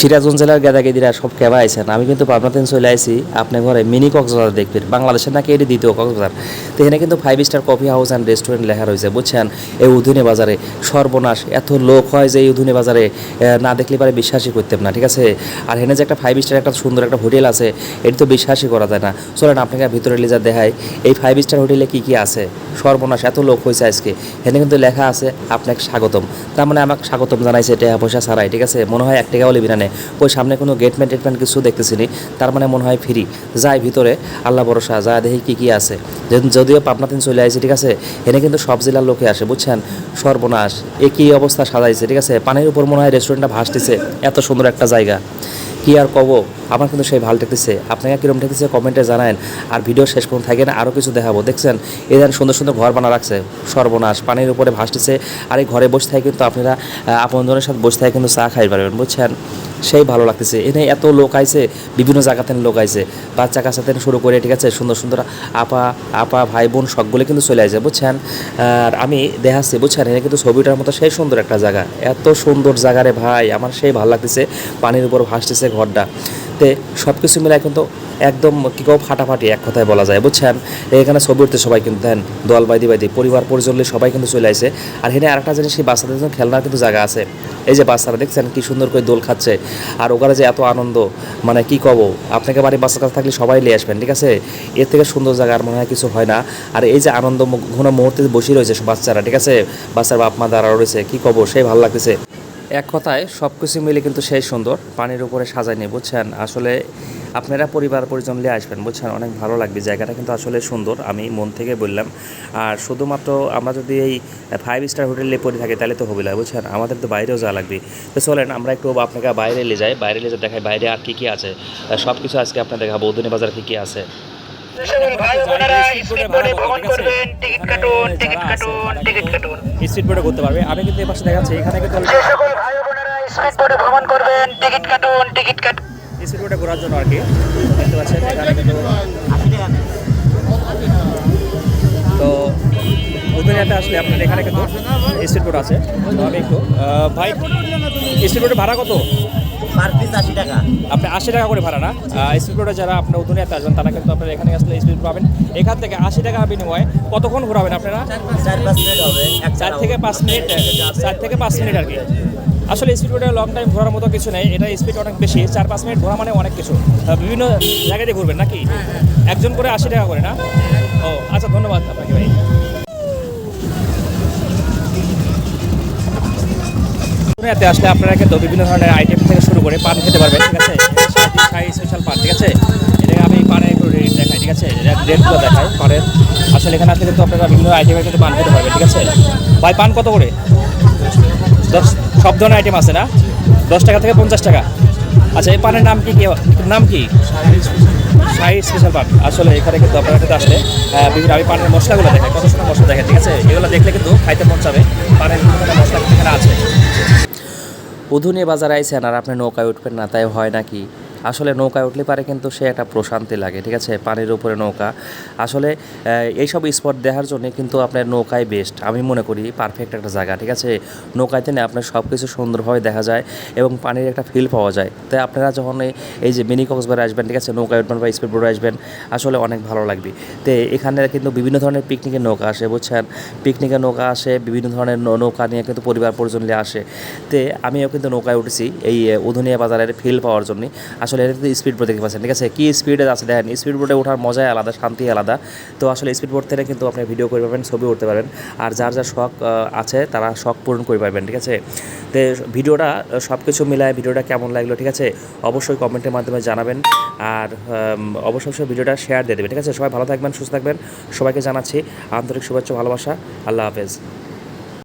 সিরাজগঞ্জ জেলার গেদাগেদিরা সব কেবা আইছেন। আমি কিন্তু পাবনাতে চলে আইছি আপনার ঘরে মিনি কক্সবাজার দেখবেন। বাংলাদেশের নাকি এটি দ্বিতীয় কক্সবাজার। তো এখানে কিন্তু 5 star coffee house and restaurant লেখা রয়েছে, বুঝছেন। এই উধুনি বাজারে সর্বনাশ, এত লোক হয় যে এই উধুনি বাজারে না দেখলে পারে বিশ্বাসই করতেন না, ঠিক আছে। আর এখানে যে একটা 5 স্টার একটা সুন্দর একটা হোটেল আছে, এটি তো বিশ্বাসই করা যায় না। চলেন আপনাকে ভিতরে লিজা দেখাই এই 5 স্টার হোটেলে কী কী আছে। সর্বনাশ, এত লোক হয়েছে আজকে। এখানে কিন্তু লেখা আছে আপনাকে স্বাগতম, তার মানে আমাকে স্বাগতম জানাইছে টাকা পয়সা ছাড়াই, ঠিক আছে। মনে হয় 1 টাকাও লিবি না। ওই সামনে কোনো গেটমেন্ট কিছু দেখতেছি নি, তার মানে মনে হয় ফ্রি। যাই ভিতরে, আল্লাহ ভরসা, যা দেখি কী কী আছে। যদিও পাবনাতে চলে আসছে, ঠিক আছে। এখানে কিন্তু সব জেলার লোকে আসে, বুঝছেন। সর্বনাশ, এ কী অবস্থা সাজাইছে, ঠিক আছে। পানির উপর মনে হয় রেস্টুরেন্টটা ভাসতেছে, এত সুন্দর একটা জায়গা। কী আর কব, আমার কিন্তু সেই ভালো ঠেকতেছে। আপনাকে কীরকম ঠেকতেছে কমেন্টে জানায়েন। আর ভিডিও শেষ পর্যন্ত থাকে না, আরও কিছু দেখাবো। দেখছেন এদের সুন্দর সুন্দর ঘর বানা রাখছে। সর্বনাশ, পানির উপরে ভাসতেছে। আর এই ঘরে বসে থাকে কিন্তু আপনারা আপনজনের সাথে বসে থাকে কিন্তু চা খাই পারবেন, বুঝছেন। সেই ভালো লাগতেছে। এখানে এত লোক আইছে, বিভিন্ন জায়গাতে লোক আইছে, বাচ্চা কাচ্চা থেকে শুরু করে, ঠিক আছে। সুন্দর সুন্দর আপা ভাই বোন সবগুলো কিন্তু চলে আসে, বুঝছেন। আর আমি দেখাচ্ছি, বুঝছেন। এখানে কিন্তু ছবিটার মতো সেই সুন্দর একটা জায়গা, এত সুন্দর জায়গা রে ভাই, আমার সেই ভালো লাগতেছে। পানির উপর ভাসতেছে ঘরটা, তে সব কিছু মিলাই কিন্তু একদম কী কেউ ফাটাফাটি, এক কথায় বলা যায়, বুঝছেন। এখানে ছবি উঠতে সবাই কিন্তু দেন দল বাইদি পরিবার পরিজন সবাই কিন্তু চলে আসে। আর এখানে আরেকটা জিনিস, সেই বাচ্চাদের জন্য খেলনার কিন্তু জায়গা আছে। এই যে বাচ্চারা দেখছেন কি সুন্দর করে দোল খাচ্ছে। আর ওখানে যে এত আনন্দ, মানে কি কব, আপনাকে বাড়ির বাচ্চা কাছে থাকলে সবাই নিয়ে আসবেন, ঠিক আছে। এর থেকে সুন্দর জায়গা আর মনে হয় কিছু হয় না। আর এই যে আনন্দ ঘন মুহূর্তে বসে রয়েছে বাচ্চারা, ঠিক আছে। বাচ্চার বাপ মা দাঁড়া রয়েছে, কি কব, সেই ভালো লাগতেছে। এক কথায় সব কিছু মিলে কিন্তু সেই সুন্দর, পানির উপরে সাজায়নি, বুঝছেন। আসলে আপনারা পরিবার পরিজন নিয়ে আসবেন, বুঝছেন। অনেক ভালো লাগবে, জায়গাটা কিন্তু আসলে সুন্দর, আমি মন থেকে বললাম। আর শুধুমাত্র আমরা যদি এই 5 স্টার হোটেলে পড়ে থাকি তাহলে তো হবে না, বুঝছেন। আমাদের তো বাইরেও যাওয়া লাগবে। তো চলেন আমরা একটু আপনাকে বাইরে নিয়ে যাই, বাইরে নিয়ে দেখাই বাইরে আর কী কী আছে। সব কিছু আজকে আপনার দেখাবো, উদুনি বাজার কী কী আছে। স্পিড বোটে করতে পারবে। আমি কিন্তু এপাশে দেখাচ্ছি, এখানে কিন্তু স্পিড বোটে ঘোরার জন্য আর কি, দেখতে পাচ্ছেন। এখানে কিন্তু তো উদুনিয়াতে আসলে আপনার এখানে কিন্তু স্পিড বোট আছে। তো আমি একটু ভাই, স্পিড বোটের ভাড়া কত? পার পিস 80 টাকা। আপনি 80 টাকা করে ভাড়া না? স্পিড বোটে যারা আপনার উদুনিয়াতে আসবেন তারা কিন্তু আপনারা এখানে আসলে স্পিড বোট পাবেন। এখান থেকে 80 টাকা বিনিময়ে কতক্ষণ ঘোরাবেন আপনারা? 4-5 মিনিট হবে। 4 থেকে 5 মিনিট, 4 থেকে 5 মিনিট আর কি। আসলে স্পিড বোটে লং টাইম ঘোরার মতো কিছু নেই, এটা স্পিড অনেক বেশি। 4-5 মিনিট ঘোরা মানে অনেক কিছু। বিভিন্ন জায়গাতে ঘুরবেন নাকি? একজন করে 80 টাকা করে না? ও আচ্ছা, ধন্যবাদ আপনাকে ভাই। দুনিয়াতে আসলে আপনারা কিন্তু বিভিন্ন ধরনের আইটেম থেকে শুরু করে পান খেতে পারবেন, ঠিক আছে। শাহী স্পেশাল পান, ঠিক আছে। এটা আমি পানে একটু রেট দেখাই, ঠিক আছে। রেটগুলো দেখাই পানের। আসলে এখানে আসলে কিন্তু আপনারা বিভিন্ন আইটেমের কিন্তু পান খেতে পারবেন, ঠিক আছে। ভাই পান কত করে? 10, সব ধরনের আইটেম আছে না? 10 টাকা থেকে 50 টাকা। আচ্ছা, এই পানের নাম কি? নাম কি? শাহী স্পেশাল পান। আসলে এখানে কিন্তু আপনারা কিন্তু আসলে বিভিন্ন, আমি পানের মশলাগুলো দেখাই, কত সুন্দর মশলা দেখেন, ঠিক আছে। এগুলো দেখলে কিন্তু খাইতে মন চাবে। পানের বিভিন্ন মশলা এখানে আছে। উধুনি বাজার আইছেন আর আপনি নৌকায় উঠবেন না, তাই হয় নাকি? আসলে নৌকায় উঠলে পারে কিন্তু সে একটা প্রশান্তি লাগে, ঠিক আছে। পানির উপরে নৌকা, আসলে এইসব স্পট দেখার জন্য কিন্তু আপনার নৌকায় বেস্ট, আমি মনে করি পারফেক্ট একটা জায়গা, ঠিক আছে। নৌকাতে না আপনার সব কিছু সুন্দরভাবে দেখা যায় এবং পানির একটা ফিল পাওয়া যায়। তাই আপনারা যখন এই যে মিনি কক্সবাজারে আসবেন, ঠিক আছে, নৌকায় উঠবেন বা স্পিড বোটে আসবেন, আসলে অনেক ভালো লাগবে। তো এখানে কিন্তু বিভিন্ন ধরনের পিকনিকের নৌকা আসে, বুঝছেন। পিকনিকের নৌকা আসে, বিভিন্ন ধরনের নৌকা নিয়ে কিন্তু পরিবার পরিজন নিয়ে আসে। তো আমিও কিন্তু নৌকায় উঠেছি এই উধুনিয়া বাজারের ফিল পাওয়ার জন্য। আসলে এটা কিন্তু স্পিড বোট দেখতে পাচ্ছেন, ঠিক আছে। কি স্পিডে আছে দেখেন, স্পিড বোটে ওঠার মজাই আলাদা, শান্তি আলাদা। তো আসলে স্পিড বোট থেকে কিন্তু আপনি ভিডিও করে পারবেন, ছবি উঠতে পারবেন। আর যার যার শখ আছে তারা শখ পূরণ করে পারবেন, ঠিক আছে। তো ভিডিওটা সব কিছু মিলায় ভিডিওটা কেমন লাগলো, ঠিক আছে, অবশ্যই কমেন্টের মাধ্যমে জানাবেন। আর অবশ্যই ভিডিওটা শেয়ার দিয়ে দেবেন, ঠিক আছে। সবাই ভালো থাকবেন, সুস্থ থাকবেন। সবাইকে জানাচ্ছি আন্তরিক শুভেচ্ছা, ভালোবাসা। আল্লাহ হাফেজ।